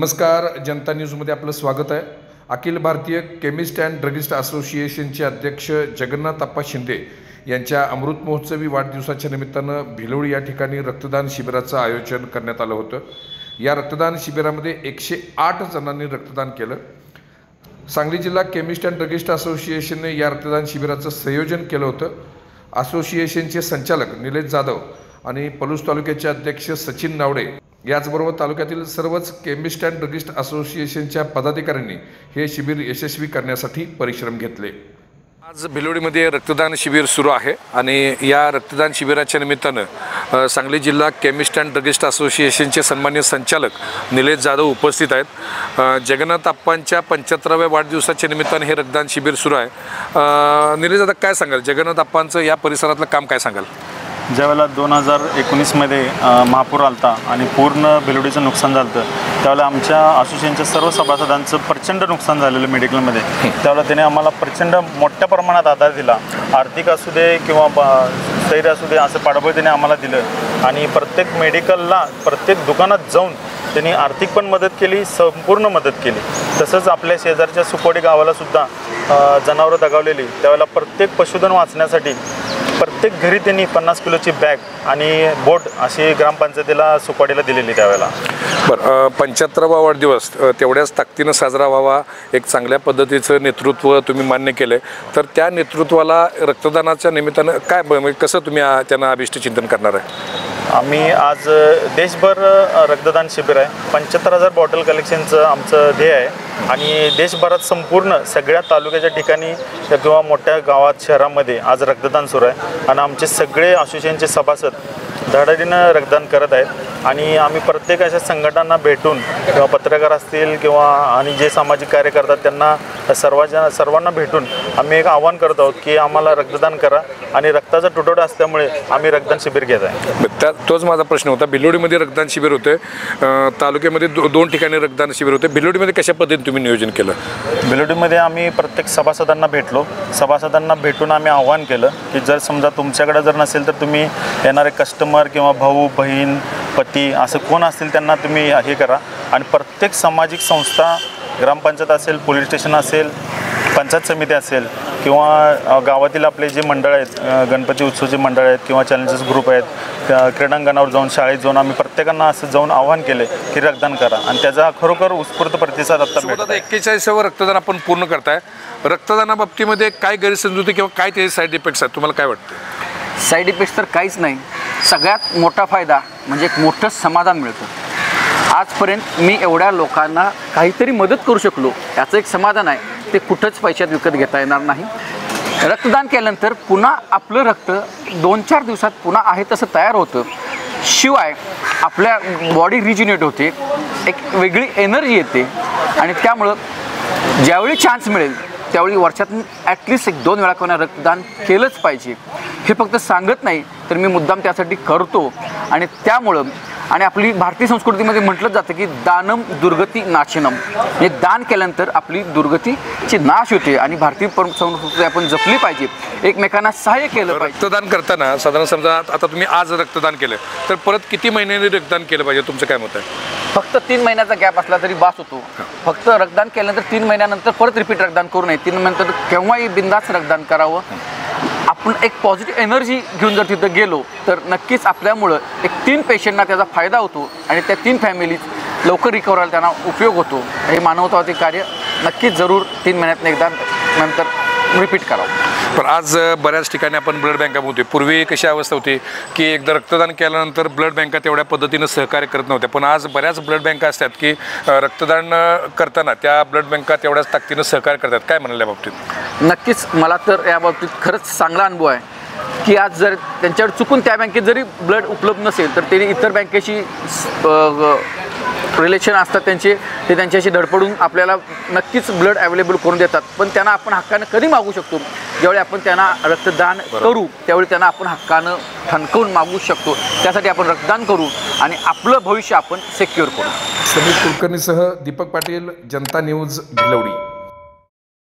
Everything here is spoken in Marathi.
नमस्कार, जनता न्यूजमध्ये आपलं स्वागत आहे। Akhil Bharatiya chemist and druggist असोसिएशनचे अध्यक्ष जगन्नाथ अप्पा शिंदे यांच्या अमृत महोत्सवी वाढदिवसाच्या निमित्तानं भिलोडी या ठिकाणी रक्तदान शिबिराचं आयोजन करण्यात आलं होतं। या रक्तदान शिबिरामध्ये 108 जणांनी रक्तदान केलं। सांगली जिल्हा केमिस्ट अँड ड्रगिस्ट असोसिएशनने या रक्तदान शिबिराचं संयोजन केलं होतं। असोसिएशनचे संचालक निलेश जाधव आणि पलूस तालुक्याचे अध्यक्ष सचिन नावडे याचबरोबर तालुक्यातील सर्वच केमिस्ट अँड ड्रगिस्ट असोसिएशनच्या पदाधिकाऱ्यांनी हे शिबिर यशस्वी करण्यासाठी परिश्रम घेतले। आज भिलोडीमध्ये रक्तदान शिबिर सुरू आहे आणि या रक्तदान शिबिराच्या निमित्तानं सांगली जिल्हा केमिस्ट अँड ड्रगिस्ट असोसिएशनचे सन्माननीय संचालक निलेश जाधव उपस्थित आहेत। जगन्नाथ अप्पांच्या 75व्या वाढदिवसाच्या निमित्तानं हे रक्तदान शिबिर सुरू आहे। निलेश दादा, काय सांगाल, जगन्नाथ अप्पांचं या परिसरातलं काम काय सांगाल? ज्यावेळेला 2019मध्ये महापूर आलता आणि पूर्ण भिलोडीचं नुकसान झालं त्यावेळेला आमच्या असोसिएशनच्या सर्व सभासदांचं प्रचंड नुकसान झालेलं मेडिकलमध्ये। त्यावेळेला त्याने आम्हाला प्रचंड मोठ्या प्रमाणात आधार दिला, आर्थिक असू दे किंवा स्थैर्य असू दे, असं पाठबळ त्याने आम्हाला दिलं आणि प्रत्येक मेडिकलला प्रत्येक दुकानात जाऊन त्यांनी आर्थिक पण मदत केली, संपूर्ण मदत केली। तसंच आपल्या शेजारच्या सुकोडी गावाला सुद्धा जनावरं दगावलेली, त्यावेळेला प्रत्येक पशुधन वाचण्यासाठी प्रत्येक घरी त्यांनी 50 किलोची बॅग आणि बोट अशी ग्रामपंचायतीला सुकवाडीला दिलेली त्यावेळेला। बरं, 75वा वाढदिवस तेवढ्याच ताकदीनं साजरा व्हावा, एक चांगल्या पद्धतीचं नेतृत्व तुम्ही मान्य केलं, तर त्या नेतृत्वाला रक्तदानाच्या निमित्तानं काय कसं तुम्ही त्यांना अभिष्ट चिंतन करणार आहे? आम्ही आज देशभर रक्तदान शिबिर आहे, 75,000 बॉटल कलेक्शनचं आमचं ध्येय आहे आणि देशभरात संपूर्ण सगळ्या तालुक्याच्या ठिकाणी किंवा मोठ्या गावात शहरामध्ये आज रक्तदान सुरू आहे आणि आमचे सगळे असोसिएशनचे सभासद धडाडीनं रक्तदान करत आहेत आणि आम्ही प्रत्येक अशा संघटनांना भेटून किंवा पत्रकार असतील किंवा आणि जे सामाजिक कार्य करतात त्यांना सर्वांना भेटून आम्ही एक आवाहन करत आहोत की आम्हाला रक्तदान करा आणि रक्ताचा तुटवडा असल्यामुळे आम्ही रक्तदान शिबिर घेत आहे। तोच माझा प्रश्न होता। भिलोडीमध्ये रक्तदान शिबिर होते, तालुक्यामध्ये दोन ठिकाणी रक्तदान शिबिर होते, भिलोडीमध्ये कशा पद्धतीने तुम्ही नियोजन केलं? भिलोडीमध्ये आम्ही प्रत्येक सभासदांना भेटलो, सभासदांना भेटून आम्ही आवाहन केलं की जर समजा तुमच्याकडे जर नसेल तर तुम्ही येणारे कस्टमर किंवा भाऊ बहीण पती असं कोण असतील त्यांना तुम्ही हे करा आणि प्रत्येक सामाजिक संस्था, ग्रामपंचायत असेल, पोलीस स्टेशन असेल, पंचायत समिती असेल किंवा गावातील आपले जे मंडळ आहेत, गणपती उत्सवचे मंडळ आहेत किंवा चॅलेंजेस ग्रुप आहेत, क्रीडांगणावर जाऊन शाळेत जाऊन आम्ही प्रत्येकांना असं जाऊन आवाहन केले की रक्तदान करा आणि त्याचा खरोखर उत्स्फूर्त प्रतिसाद आता भेटतो। 41वे रक्तदान आपण पूर्ण करताय, रक्तदानाबाबतीमध्ये काय गैरसमजुती किंवा काय त्याचे साईड इफेक्ट्स आहेत, तुम्हाला काय वाटतं? साईड इफेक्ट्स तर काहीच नाही, सगळ्यात मोठा फायदा म्हणजे एक मोठं समाधान मिळतं। आजपर्यंत मी एवढ्या लोकांना काहीतरी मदत करू शकलो याचं एक समाधान आहे, ते कुठंच पैशात विकत घेता येणार नाही। रक्तदान केल्यानंतर पुन्हा आपलं रक्त 2-4 दिवसात पुन्हा आहे तसं तयार होतं, शिवाय आपल्या बॉडी रिज्युनेट होते, एक वेगळी एनर्जी येते आणि त्यामुळं ज्यावेळी चान्स मिळेल त्यावेळी वर्षातून ॲटलिस्ट 1-2 वेळा कोणा रक्तदान केलंच पाहिजे। हे फक्त सांगत नाही तर मी मुद्दाम त्यासाठी करतो आणि त्यामुळं आणि आपली भारतीय संस्कृतीमध्ये म्हटलं जातं की दानम दुर्गती नाशनम, म्हणजे दान केल्यानंतर आपली दुर्गतीची नाश होते आणि भारतीय संस्कृती आपण जपली पाहिजे, एकमेकांना सहाय्य केलं पाहिजे। रक्तदान करताना साधारण समजा आता तुम्ही आज रक्तदान केलं तर परत किती महिन्यांनी रक्तदान केलं पाहिजे, तुमचं काय मत आहे? फक्त 3 महिन्याचा गॅप असला तरी बास होतो। फक्त रक्तदान केल्यानंतर 3 महिन्यानंतर परत रिपीट रक्तदान करू नये, 3 महिन्यानंतर केव्हाही बिनधास्त रक्तदान करावं। आपण एक पॉझिटिव्ह एनर्जी घेऊन जर तिथं गेलो तर नक्कीच आपल्यामुळं एक 3 पेशंटना त्याचा फायदा होतो आणि त्या 3 फॅमिलीज लवकर रिकवर व्हायला त्यांना उपयोग होतो। हे मानवतावादी कार्य नक्कीच जरूर 3 महिन्यातून एकदा नंतर रिपीट करावं। पण आज बऱ्याच ठिकाणी आपण ब्लड बँका होते, पूर्वी कशी अवस्था होती की एकदा रक्तदान केल्यानंतर ब्लड बँका तेवढ्या पद्धतीनं सहकार्य करत नव्हत्या, पण आज बऱ्याच ब्लड बँका असतात की रक्तदान करताना त्या ब्लड बँका तेवढ्याच ताकदीनं सहकार्य करतात, काय म्हणाल या बाबतीत? नक्कीच मला तर या बाबतीत खरंच चांगला अनुभव आहे की आज जर त्यांच्यावर चुकून त्या बँकेत जरी ब्लड उपलब्ध नसेल तर त्यांनी इतर बँकेशी रिलेशन असतात त्यांचे, ते त्यांच्याशी धडपडून आपल्याला नक्कीच ब्लड अवेलेबल करून देतात। पण त्यांना आपण हक्कानं कधी मागू शकतो, ज्यावेळी आपण त्यांना रक्तदान करू त्यावेळी त्यांना आपण हक्कानं ठणकावून मागू शकतो। त्यासाठी आपण रक्तदान करू आणि आपलं भविष्य आपण सिक्युअर करू। समीर कुलकर्णीसह दीपक पाटील, जनता न्यूज, भिलोडी।